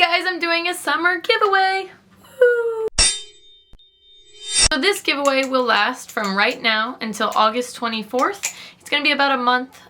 guys, I'm doing a summer giveaway. Woo! So this giveaway will last from right now until August 24th. It's going to be about a month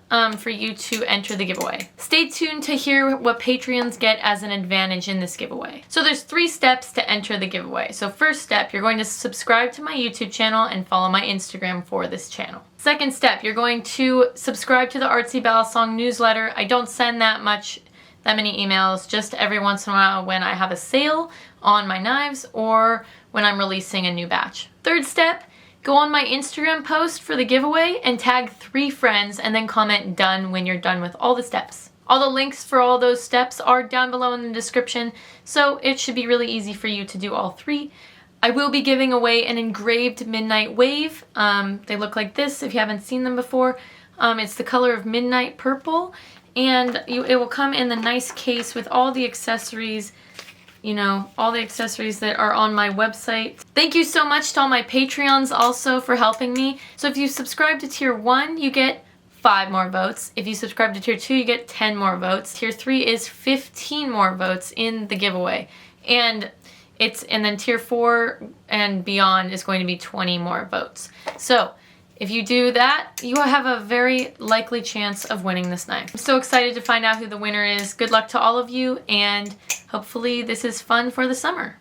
for you to enter the giveaway. Stay tuned to hear what Patreons get as an advantage in this giveaway. So there's 3 steps to enter the giveaway. So first step, you're going to subscribe to my YouTube channel and follow my Instagram for this channel. Second step, you're going to subscribe to the ArtSea balisong newsletter. I don't send that many emails, just every once in a while when I have a sale on my knives or when I'm releasing a new batch. Third step, go on my Instagram post for the giveaway and tag 3 friends and then comment done when you're done with all the steps. All the links for all those steps are down below in the description, so it should be really easy for you to do all 3. I will be giving away an engraved midnight wave. They look like this if you haven't seen them before. It's the color of midnight purple, and it will come in the nice case with all the accessories, you know, all the accessories that are on my website. Thank you so much to all my Patreons also for helping me. So if you subscribe to tier 1, you get 5 more votes. If you subscribe to tier 2, you get 10 more votes. Tier 3 is 15 more votes in the giveaway. And then tier 4 and beyond is going to be 20 more votes. So if you do that, you will have a very likely chance of winning this knife. I'm so excited to find out who the winner is. Good luck to all of you, and hopefully this is fun for the summer.